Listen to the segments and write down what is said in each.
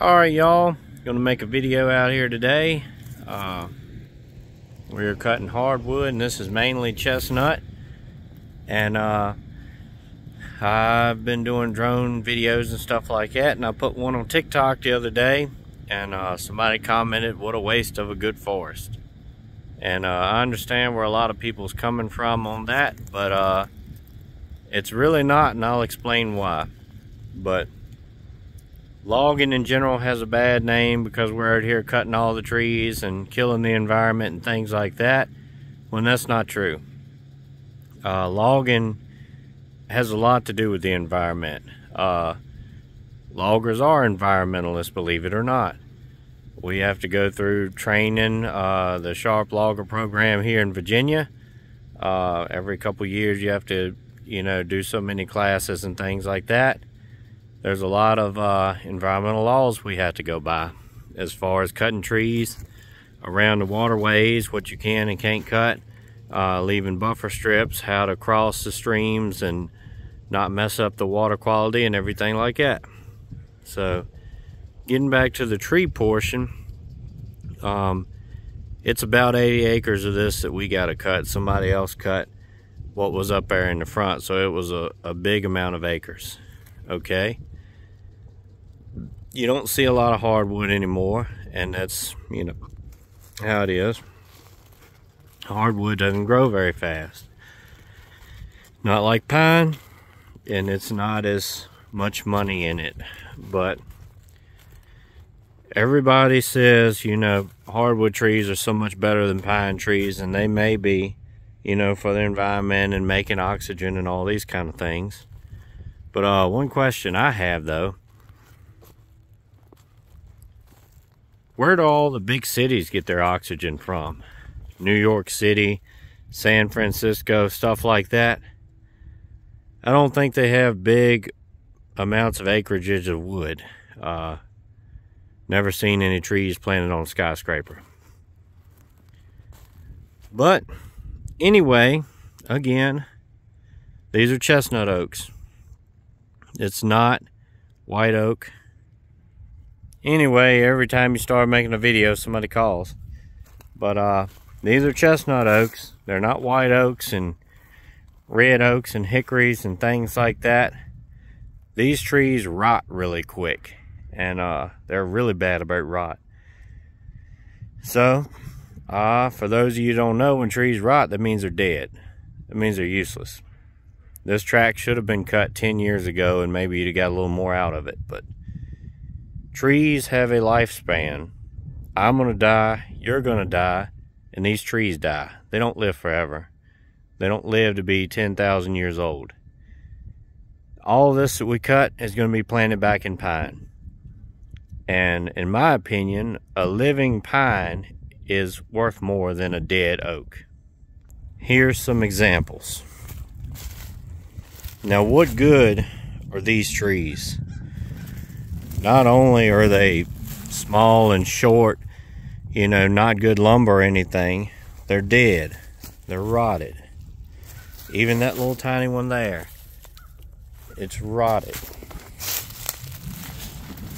Alright, y'all, gonna make a video out here today. We're cutting hardwood, and this is mainly chestnut. And I've been doing drone videos and stuff like that, and I put one on TikTok the other day, and somebody commented, what a waste of a good forest. And I understand where a lot of people's coming from on that, but it's really not, and I'll explain why. But logging in general has a bad name because we're out here cutting all the trees and killing the environment and things like that, when that's not true. Logging has a lot to do with the environment. Loggers are environmentalists, believe it or not. We have to go through training, the Sharp Logger program here in Virginia. Every couple years you have to, do so many classes and things like that. There's a lot of environmental laws we have to go by as far as cutting trees around the waterways, what you can and can't cut, leaving buffer strips, how to cross the streams and not mess up the water quality and everything like that. So getting back to the tree portion, it's about 80 acres of this that we got to cut. Somebody else cut what was up there in the front, so it was a big amount of acres. Okay, you don't see a lot of hardwood anymore, and that's how it is. Hardwood doesn't grow very fast, not like pine, and it's not as much money in it. But everybody says hardwood trees are so much better than pine trees, and they may be, for the environment and making oxygen and all these kind of things. But one question I have, though, where do all the big cities get their oxygen from? New York City, San Francisco, stuff like that. I don't think they have big amounts of acreages of wood. Never seen any trees planted on a skyscraper. But anyway, again, these are chestnut oaks. It's not white oak. Anyway, every time you start making a video, somebody calls. But these are chestnut oaks. They're not white oaks and red oaks and hickories and things like that. These trees rot really quick, and they're really bad about rot. So for those of you who don't know, when trees rot, that means they're dead. That means they're useless. This track should have been cut 10 years ago, and maybe you'd have got a little more out of it. But trees have a lifespan. I'm gonna die, you're gonna die, and these trees die. They don't live forever. They don't live to be 10,000 years old. All of this that we cut is going to be planted back in pine. And in my opinion, a living pine is worth more than a dead oak. Here's some examples. Now, what good are these trees? Not only are they small and short, not good lumber or anything, they're dead. They're rotted. Even that little tiny one there, it's rotted.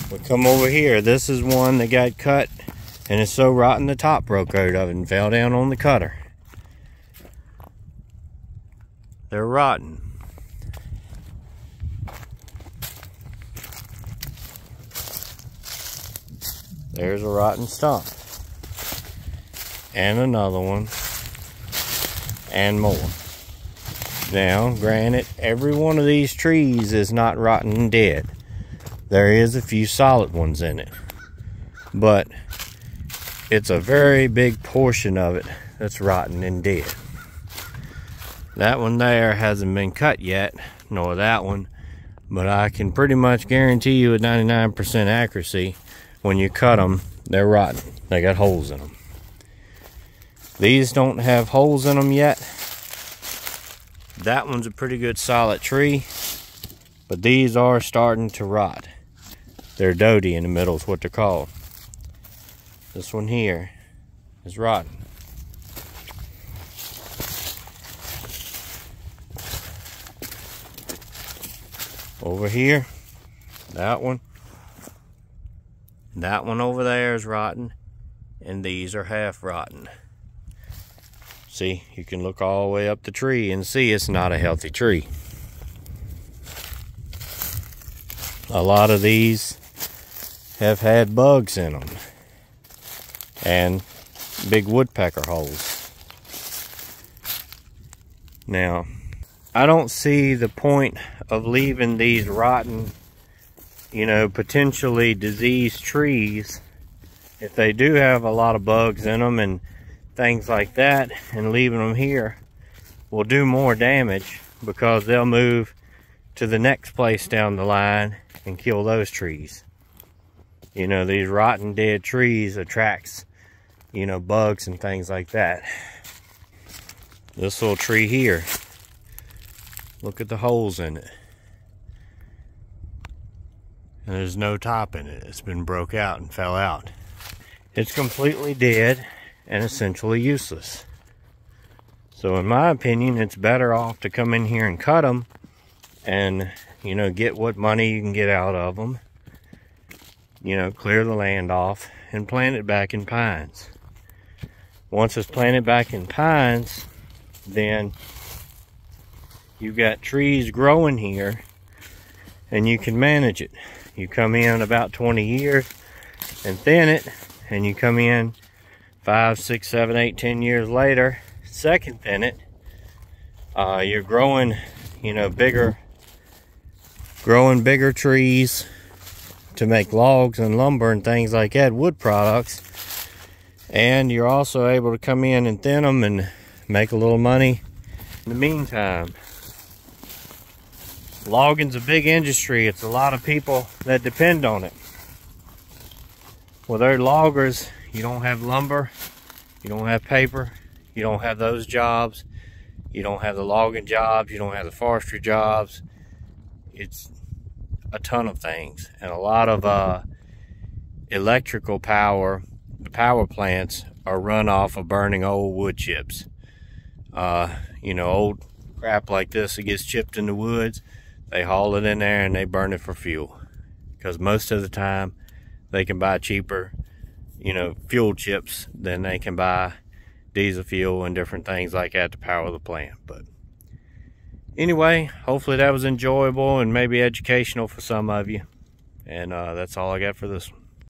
We come over here, this is one that got cut, and it's so rotten the top broke out of it and fell down on the cutter. They're rotten. There's a rotten stump. And another one. And more. Now, granted, every one of these trees is not rotten and dead. There is a few solid ones in it. But it's a very big portion of it that's rotten and dead. That one there hasn't been cut yet, nor that one. But I can pretty much guarantee you with 99% accuracy, when you cut them, they're rotten. They got holes in them. These don't have holes in them yet. That one's a pretty good solid tree, but these are starting to rot. They're doty in the middle is what they're called. This one here is rotten. Over here, that one, That one over there is rotten, and these are half rotten. See, you can look all the way up the tree and see it's not a healthy tree. A lot of these have had bugs in them and big woodpecker holes. Now, I don't see the point of leaving these rotten, potentially diseased trees, if they do have a lot of bugs in them and things like that, and leaving them here will do more damage, because they'll move to the next place down the line and kill those trees. These rotten dead trees attracts, bugs and things like that. This little tree here, look at the holes in it. And there's no top in it. It's been broke out and fell out. It's completely dead and essentially useless. So in my opinion, it's better off to come in here and cut them and, get what money you can get out of them. Clear the land off and plant it back in pines. Once it's planted back in pines, then you've got trees growing here and you can manage it. You come in about 20 years and thin it, and you come in 5, 6, 7, 8, 10 years later, second thin it. You're growing, growing bigger trees to make logs and lumber and things like that, wood products. And you're also able to come in and thin them and make a little money in the meantime. Logging's a big industry. It's a lot of people that depend on it. Well, they're loggers. You don't have lumber, you don't have paper, you don't have those jobs, you don't have the logging jobs, you don't have the forestry jobs. It's a ton of things, and a lot of electrical power. The power plants are run off of burning old wood chips. Old crap like this that gets chipped in the woods, they haul it in there and they burn it for fuel, because most of the time they can buy cheaper fuel chips than they can buy diesel fuel and different things like that to power the plant. But anyway, hopefully that was enjoyable and maybe educational for some of you, and that's all I got for this one.